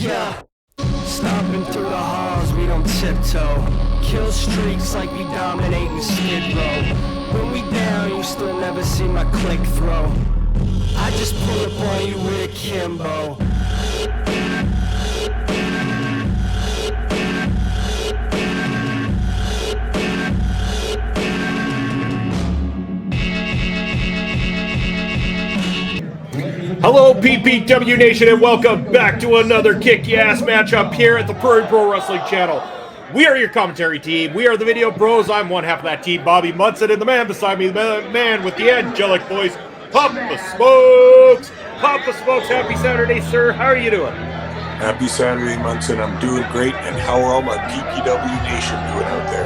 Yeah. Stomping through the halls, we don't tiptoe. Kill streaks like we dominating Skid Row. When we down, you still never see my click throw. I just pull up on you with a Kimbo. Hello, PPW Nation, and welcome back to another kick-ass matchup here at the Prairie Pro Wrestling Channel. We are your commentary team. We are the Video Bros. I'm one half of that team, Bobby Munson, and the man beside me, the man with the angelic voice, Papa Smokes. Papa Smokes, happy Saturday, sir. How are you doing? Happy Saturday, Munson. I'm doing great, and how are all my PPW Nation doing out there?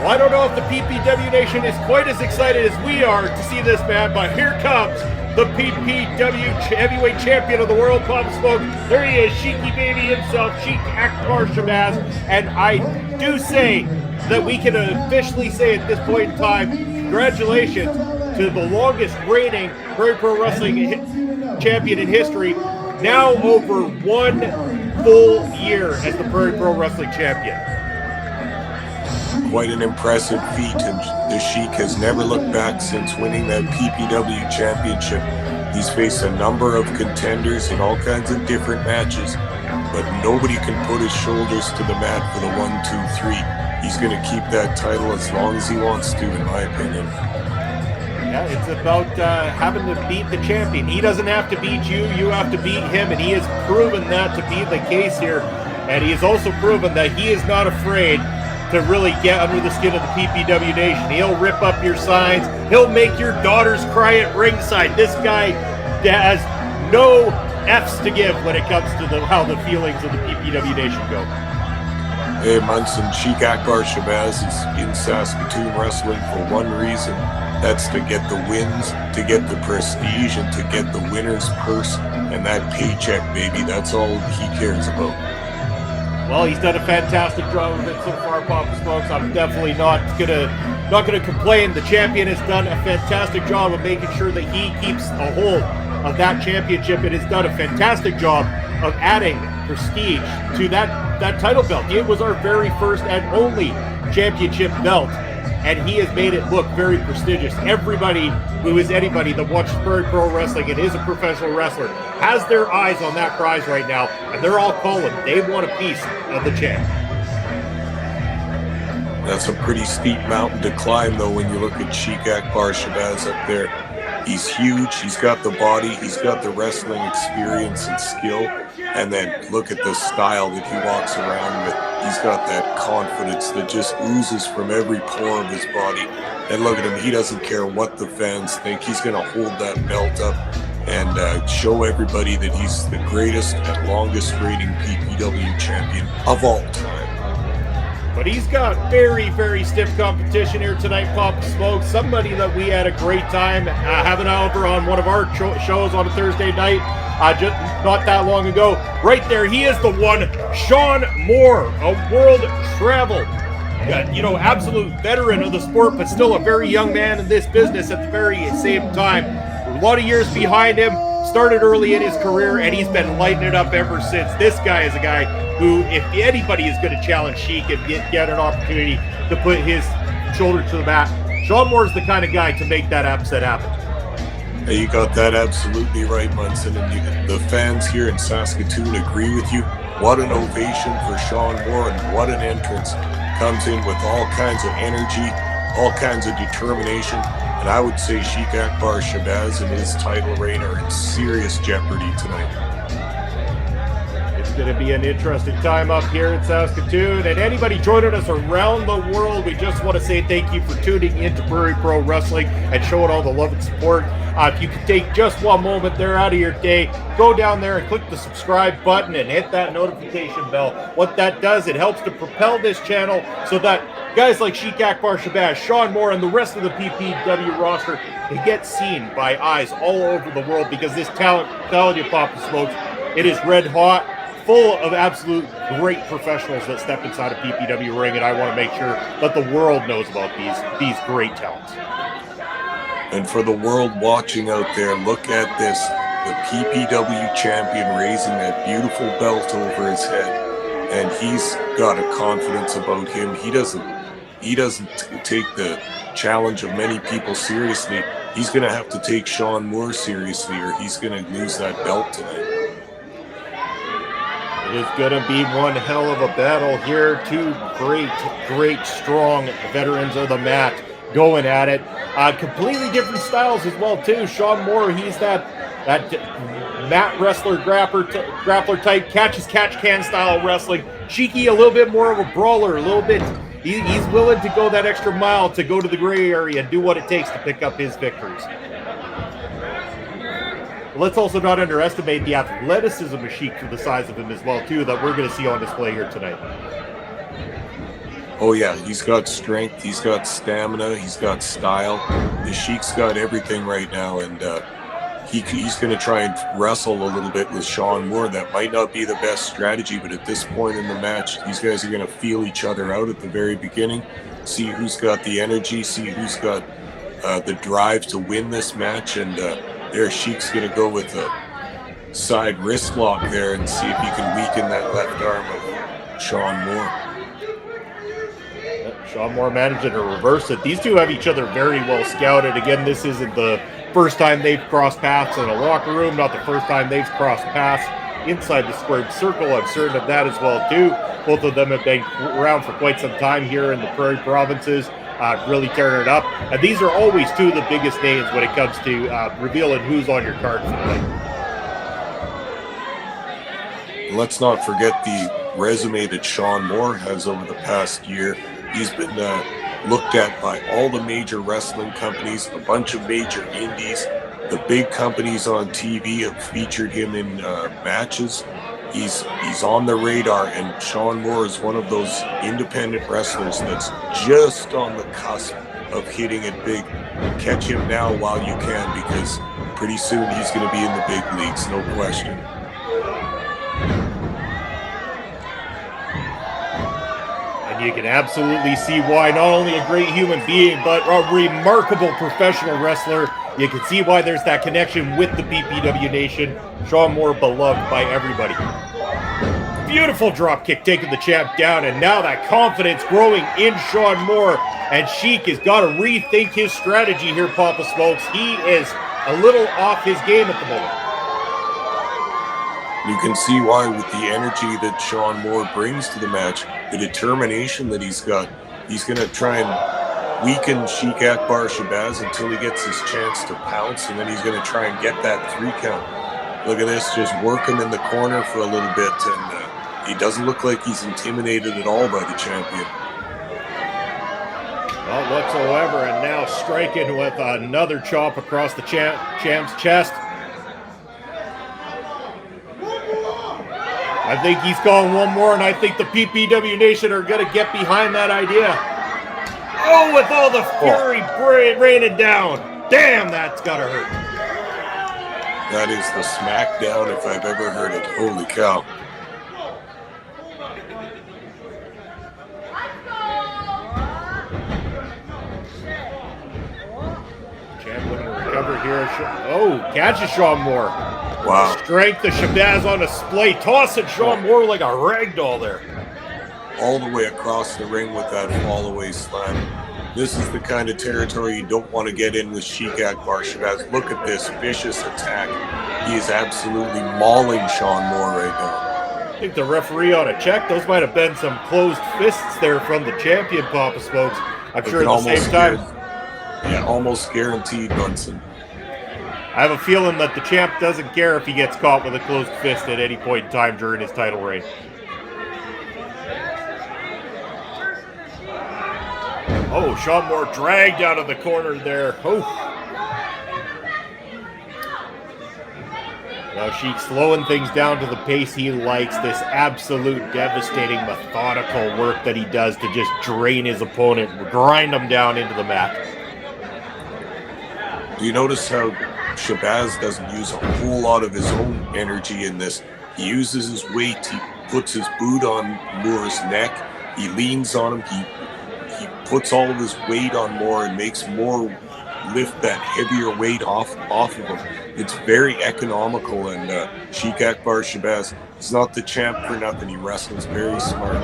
Well, I don't know if the PPW Nation is quite as excited as we are to see this man, but here comes the PPW heavyweight champion of the world, Papa Smoke. There he is, Sheiky Baby himself, Sheik Akbar Shabaz. And I do say that we can officially say at this point in time, congratulations to the longest reigning Prairie Pro Wrestling champion in history, now over 1 full year as the Prairie Pro Wrestling champion. Quite an impressive feat, and the Sheik has never looked back since winning that PPW Championship. He's faced a number of contenders in all kinds of different matches, but nobody can put his shoulders to the mat for the 1, 2, 3. He's going to keep that title as long as he wants to, in my opinion. Yeah, it's about having to beat the champion. He doesn't have to beat you, you have to beat him, and he has proven that to be the case here. And he has also proven that he is not afraid to really get under the skin of the PPW Nation. He'll rip up your signs. He'll make your daughters cry at ringside. This guy has no F's to give when it comes to how the feelings of the PPW Nation go. Hey, Munson, Sheik Akbar Shabaz is in Saskatoon wrestling for one reason. That's to get the wins, to get the prestige, and to get the winner's purse and that paycheck, baby. That's all he cares about. Well, he's done a fantastic job of it so far, Papa Smokes. I'm definitely not gonna complain. The champion has done a fantastic job of making sure that he keeps a hold of that championship and has done a fantastic job of adding prestige to that title belt. It was our very first and only championship belt, and he has made it look very prestigious. Everybody who is anybody that watches Prairie Pro Wrestling and is a professional wrestler has their eyes on that prize right now, and they're all calling. They want a piece of the champ. That's a pretty steep mountain to climb, though, when you look at Sheik Akbar Shabaz up there. He's huge, he's got the body, he's got the wrestling experience and skill, and then look at the style that he walks around with. He's got that confidence that just oozes from every pore of his body. And look at him, he doesn't care what the fans think. He's going to hold that belt up and show everybody that he's the greatest and longest reigning PPW champion of all time. But he's got very, very stiff competition here tonight, Papa Smoke. Somebody that we had a great time having over on one of our shows on a Thursday night, just not that long ago. Right there, he is the one, Shaun Moore, a world traveled, absolute veteran of the sport, but still a very young man in this business at the very same time. A lot of years behind him, started early in his career, and he's been lighting it up ever since. This guy is a guy who, if anybody is going to challenge Sheik and get an opportunity to put his shoulder to the mat, Shaun Moore is the kind of guy to make that upset happen. Hey, you got that absolutely right, Munson, and the fans here in Saskatoon agree with you. What an ovation for Shaun Moore, and what an entrance. Comes in with all kinds of energy, all kinds of determination, and I would say Sheik Akbar Shabaz and his title reign are in serious jeopardy tonight. It's going to be an interesting time up here in Saskatoon, and anybody joining us around the world, we just want to say thank you for tuning into Prairie Pro Wrestling and showing all the love and support. If you could take just one moment there out of your day, go down there and click the subscribe button and hit that notification bell. What that does, it helps to propel this channel so that guys like Sheik Akbar Shabaz, Shaun Moore, and the rest of the PPW roster can get seen by eyes all over the world, because this talent, telling you, Papa Smokes, it is red hot, full of absolute great professionals that step inside a PPW ring, and I want to make sure that the world knows about these great talents. And for the world watching out there, look at this. the PPW champion raising that beautiful belt over his head, and he's got a confidence about him. He doesn't take the challenge of many people seriously. He's going to have to take Shaun Moore seriously, or he's going to lose that belt tonight. It is going to be one hell of a battle here. Two great, strong veterans of the mat going at it. Completely different styles as well, too. Shaun Moore, he's that mat wrestler, grappler type, catch-can style wrestling. Sheiky, a little bit more of a brawler, a little bit. He's willing to go that extra mile to go to the gray area and do what it takes to pick up his victories. Let's also not underestimate the athleticism of Sheik for the size of him as well, too, that we're going to see on display here tonight. Oh, yeah, he's got strength, he's got stamina, he's got style. The Sheik's got everything right now, and he's going to try and wrestle a little bit with Shaun Moore. That might not be the best strategy, but at this point in the match, these guys are going to feel each other out at the very beginning, see who's got the energy, see who's got the drive to win this match, and there Sheik's going to go with a side wrist lock there and see if he can weaken that left arm of Shaun Moore. Shaun Moore managing to reverse it. These two have each other very well scouted. Again, this isn't the first time they've crossed paths in a locker room, not the first time they've crossed paths inside the squared circle. I'm certain of that as well, too. Both of them have been around for quite some time here in the Prairie provinces, really tearing it up. And these are always two of the biggest names when it comes to revealing who's on your card for the night. Let's not forget the resume that Shaun Moore has over the past year. He's been looked at by all the major wrestling companies, a bunch of major indies. The big companies on TV have featured him in matches. He's on the radar, and Shaun Moore is one of those independent wrestlers that's just on the cusp of hitting it big. Catch him now while you can, because pretty soon he's going to be in the big leagues, no question. And you can absolutely see why. Not only a great human being, but a remarkable professional wrestler. You can see why there's that connection with the PPW Nation. Shaun Moore beloved by everybody. Beautiful drop kick taking the champ down, and now that confidence growing in Shaun Moore. And Sheik has got to rethink his strategy here, Papa Smokes. He is a little off his game at the moment. You can see why with the energy that Shaun Moore brings to the match, the determination that he's got. He's going to try and weaken Sheik Akbar Shabaz until he gets his chance to pounce, and then he's going to try and get that 3 count. Look at this, just work him in the corner for a little bit, and he doesn't look like he's intimidated at all by the champion. Not whatsoever, and now striking with another chop across the champ's chest. I think he's calling one more, and I think the PPW Nation are going to get behind that idea. Oh, with all the fury raining down. Damn, that's got to hurt. That is the smackdown if I've ever heard it. Holy cow. Champ looking to recover here. Oh, catches Shaun Moore. Wow. Strength of Shabaz on display. Tossing Shaun Moore like a ragdoll there. All the way across the ring with that fall-away slam. This is the kind of territory you don't want to get in with Sheik Akbar Shabaz. Look at this vicious attack. He is absolutely mauling Shaun Moore right now. I think the referee ought to check. Those might have been some closed fists there from the champion, Papa Smokes. I'm sure at the same time. Yeah, almost guaranteed, Bunsen. I have a feeling that the champ doesn't care if he gets caught with a closed fist at any point in time during his title reign. Oh, Shaun Moore dragged out of the corner there. Oh. Now Sheik slowing things down to the pace he likes. This absolute devastating methodical work that he does to just drain his opponent, grind him down into the mat. Do you notice how Shabaz doesn't use a whole lot of his own energy in this? He uses his weight. He puts his boot on Moore's neck. He leans on him. He puts all of his weight on Moore and makes Moore lift that heavier weight off of him. It's very economical, and Sheik Akbar Shabaz is not the champ for nothing. He wrestles very smart.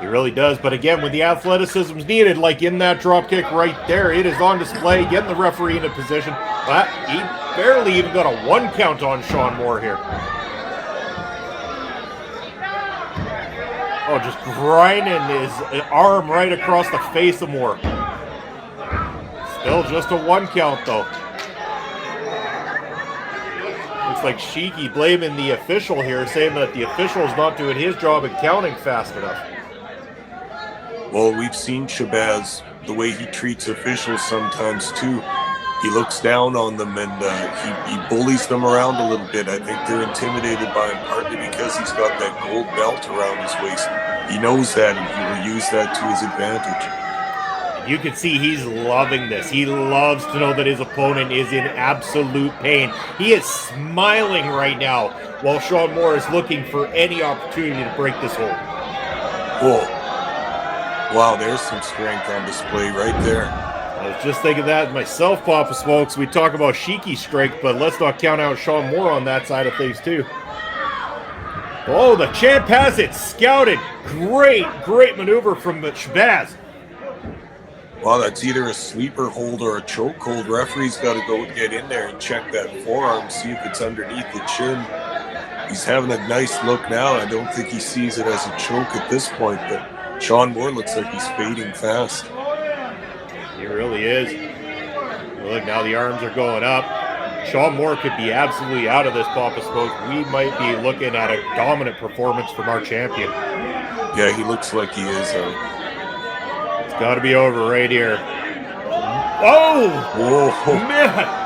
He really does, but again, when the athleticism is needed, like in that drop kick right there, it is on display, getting the referee into position. But he barely even got a 1 count on Shaun Moore here. Oh, just grinding his arm right across the face of Moore. Still just a 1 count, though. Looks like Sheiky blaming the official here, saying that the official is not doing his job and counting fast enough. Well, we've seen Shabaz, the way he treats officials sometimes too. He looks down on them and he bullies them around a little bit. I think they're intimidated by him partly because he's got that gold belt around his waist. He knows that and he will use that to his advantage. You can see he's loving this. He loves to know that his opponent is in absolute pain. He is smiling right now while Shaun Moore is looking for any opportunity to break this hold. Cool. Wow, there's some strength on display right there. I was just thinking that myself, Papa Smokes. We talk about Sheiky's strength, but let's not count out Shaun Moore on that side of things too. Oh, the champ has it scouted. Great maneuver from Shabaz. Wow, that's either a sleeper hold or a choke hold. Referee's got to go get in there and check that forearm, see if it's underneath the chin. He's having a nice look now. I don't think he sees it as a choke at this point, but Shaun Moore looks like he's fading fast. He really is. Look, now the arms are going up. Shaun Moore could be absolutely out of this, Papa Smoke. We might be looking at a dominant performance from our champion. Yeah, he looks like he is. It's got to be over right here. Oh! Whoa! Man!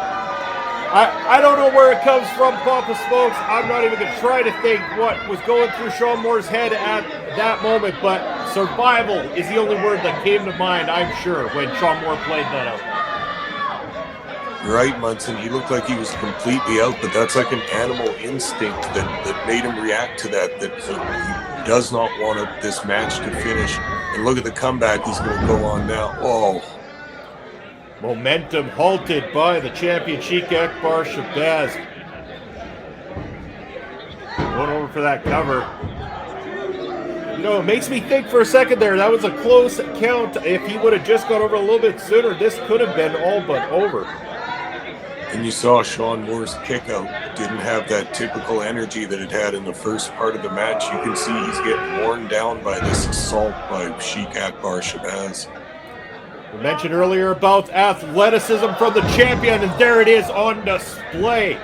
I don't know where it comes from, Papa Smokes. I'm not even going to try to think what was going through Shaun Moore's head at that moment, but survival is the only word that came to mind, I'm sure, when Shaun Moore played that out. You're right, Munson. He looked like he was completely out, but that's like an animal instinct that made him react to that he does not want this match to finish. And look at the comeback he's going to go on now. Oh. Momentum halted by the champion, Sheik Akbar Shabaz. Going over for that cover. You know, it makes me think for a second there, that was a close count. If he would have just got over a little bit sooner, this could have been all but over. And you saw Shaun Moore's kick out. Didn't have that typical energy that it had in the first part of the match. You can see he's getting worn down by this assault by Sheik Akbar Shabaz. We mentioned earlier about athleticism from the champion, and there it is on display.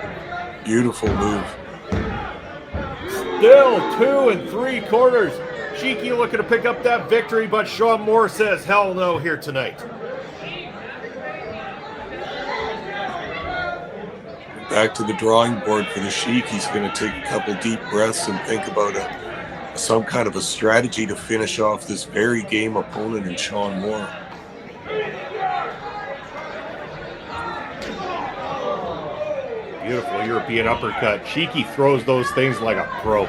Beautiful move. Still 2 3/4. Sheiky looking to pick up that victory, but Shaun Moore says hell no here tonight. Back to the drawing board for the Sheik. He's going to take a couple deep breaths and think about some kind of a strategy to finish off this very game opponent in Shaun Moore. Beautiful European uppercut. Sheiky throws those things like a pro.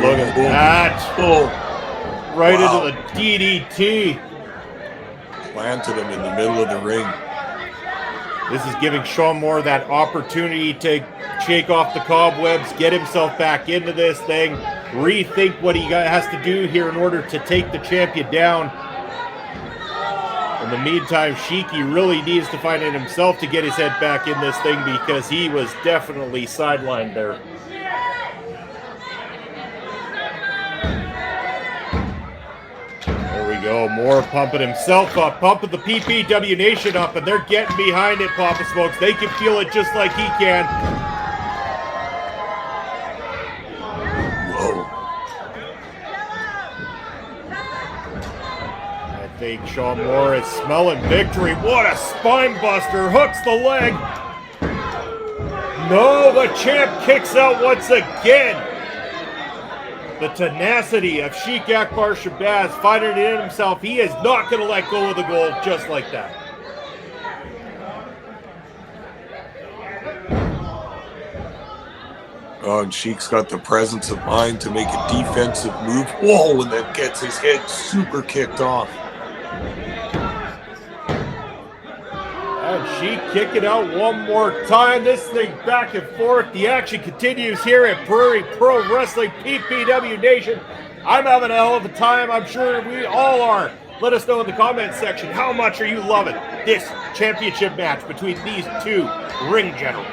Look at that. Oh, right wow. into the DDT. Planted him in the middle of the ring. This is giving Shaun Moore that opportunity to shake off the cobwebs, get himself back into this thing, rethink what he has to do here in order to take the champion down. In the meantime, Sheiky really needs to find it himself to get his head back in this thing because he was definitely sidelined there. There we go. Moore pumping himself up, pumping the PPW Nation up, and they're getting behind it, Papa Smokes. They can feel it just like he can. Whoa. I think Shaun Moore is smelling victory. What a spine buster. Hooks the leg. No, the champ kicks out once again. The tenacity of Sheik Akbar Shabaz finding it in himself. He is not going to let go of the gold just like that. Oh, and Sheik's got the presence of mind to make a defensive move. Whoa, and then gets his head super kicked off. kick it out one more time. This thing back and forth. The action continues here at Prairie Pro Wrestling, PPW Nation. I'm having a hell of a time. I'm sure we all are. Let us know in the comments section, how much are you loving this championship match between these two ring generals?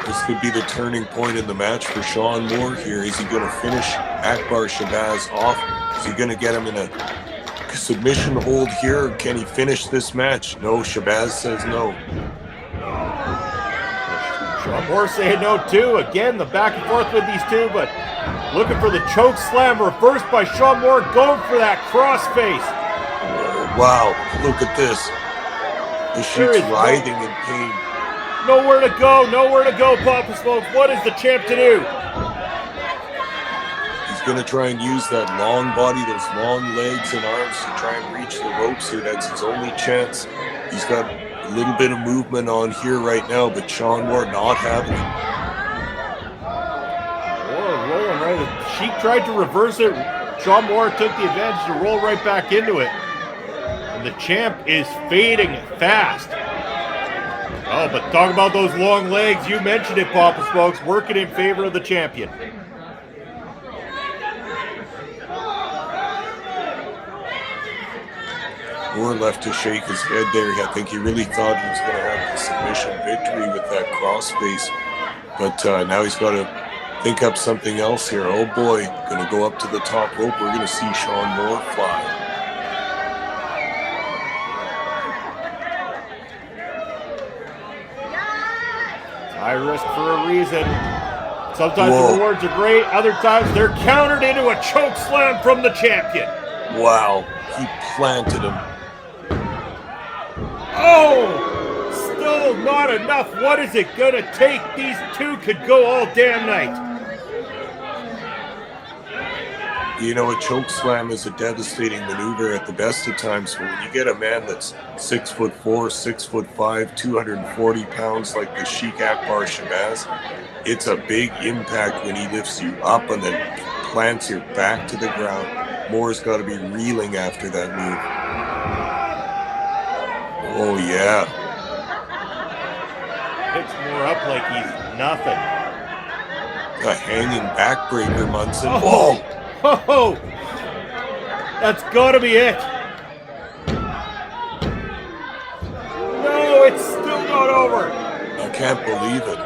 This could be the turning point in the match for Shaun Moore here. Is he going to finish Akbar Shabaz off? Is he going to get him in a submission hold here? Can he finish this match? No, Shabaz says no. Shaun Moore saying no too. Again, the back and forth with these two, but looking for the choke slam, reversed by Shaun Moore, going for that crossface. Wow, look at this. The Sheik's writhing in pain. Nowhere to go, Papa Smokes. What is the champ to do? He's going to try and use that long body, those long legs and arms to try and reach the ropes here. That's his only chance. He's got a little bit of movement on here right now, but Shaun Moore not having it. Rolling right. Sheik tried to reverse it. Shaun Moore took the advantage to roll right back into it. And the champ is fading fast. Oh, but talk about those long legs. You mentioned it, Papa Smokes, working in favor of the champion. Moore left to shake his head there. I think he really thought he was going to have the submission victory with that crossface. But now he's got to think up something else here. Oh boy, going to go up to the top rope. We're going to see Shaun Moore fly. High risk for a reason. Sometimes the rewards are great. Other times they're countered into a choke slam from the champion. Wow, he planted him. Oh, still not enough. What is it going to take? These two could go all damn night. You know, a choke slam is a devastating maneuver at the best of times. But when you get a man that's 6'4", 6'5", 240 pounds like the Sheik Akbar Shabaz, it's a big impact when he lifts you up and then plants your back to the ground. Moore's got to be reeling after that move. Oh, yeah. Picks Moore up like he's nothing. A hanging backbreaker, Munson. Oh. Oh, that's got to be it. No, it's still not over. I can't believe it.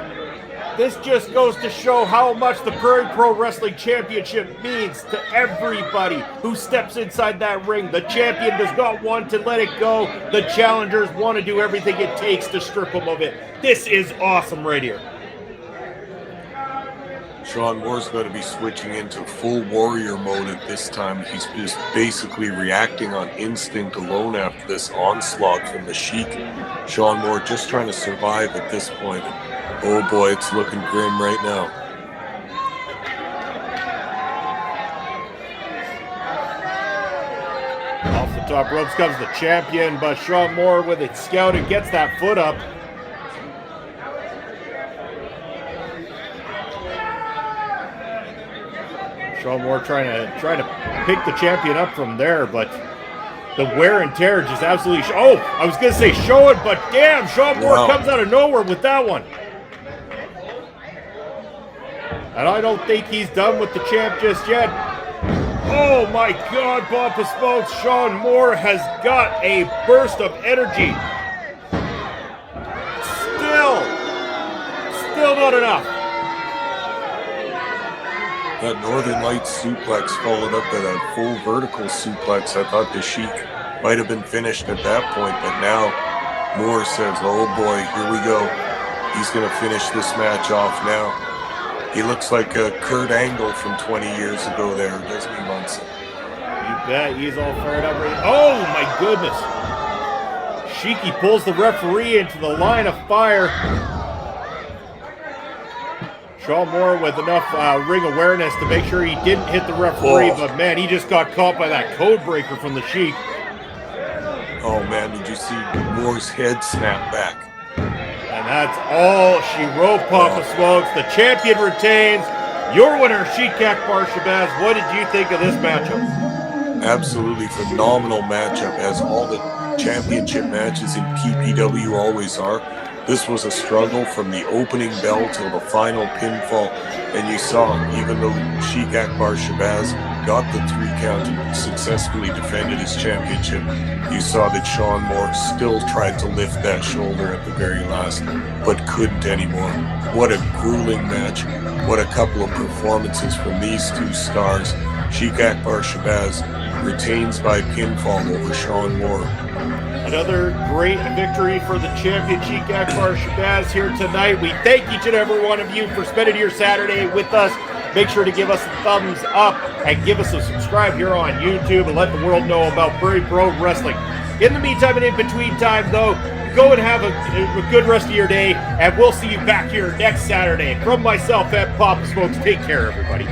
This just goes to show how much the Prairie Pro Wrestling Championship means to everybody who steps inside that ring. The champion does not want to let it go. The challengers want to do everything it takes to strip him of it. This is awesome right here. Shaun Moore's got to be switching into full warrior mode at this time. He's just basically reacting on instinct alone after this onslaught from the Sheik. Shaun Moore just trying to survive at this point. Oh boy, it's looking grim right now. Off the top ropes comes the champion, but Shaun Moore with it scouted gets that foot up. Shaun Moore trying to pick the champion up from there, but the wear and tear just absolutely. Oh, I was gonna say show it, but damn, Shaun Moore comes out of nowhere with that one. And I don't think he's done with the champ just yet. Oh my God, Papa Smokes! Shaun Moore has got a burst of energy. Still not enough. That Northern Lights suplex followed up by that full vertical suplex. I thought the Sheik might have been finished at that point, but now Moore says, oh boy, here we go. He's going to finish this match off now. He looks like Kurt Angle from 20 years ago there, doesn't he, Munson? You bet, he's all fired up. Oh my goodness. Sheiky pulls the referee into the line of fire. Shaun Moore with enough ring awareness to make sure he didn't hit the referee, but man, he just got caught by that code breaker from the Sheik. Oh man, did you see Moore's head snap back? And that's all she wrote, Papa Smokes. The champion retains. Your winner, Sheik Akbar Shabaz. What did you think of this matchup? absolutely phenomenal matchup, as all the championship matches in PPW always are. This was a struggle from the opening bell till the final pinfall, and you saw, even though Sheik Akbar Shabaz got the 3 count and successfully defended his championship, you saw that Shaun Moore still tried to lift that shoulder at the very last, but couldn't anymore. What a grueling match. What a couple of performances from these 2 stars. Sheik Akbar Shabaz retains by pinfall over Shaun Moore. Another great victory for the champion, Sheik Akbar Shabaz, here tonight. We thank each and every one of you for spending your Saturday with us. Make sure to give us a thumbs up and give us a subscribe here on YouTube and let the world know about Prairie Pro Wrestling. In the meantime and in between time, though, go and have a good rest of your day, and we'll see you back here next Saturday. From myself and Papa Smokes, take care, everybody.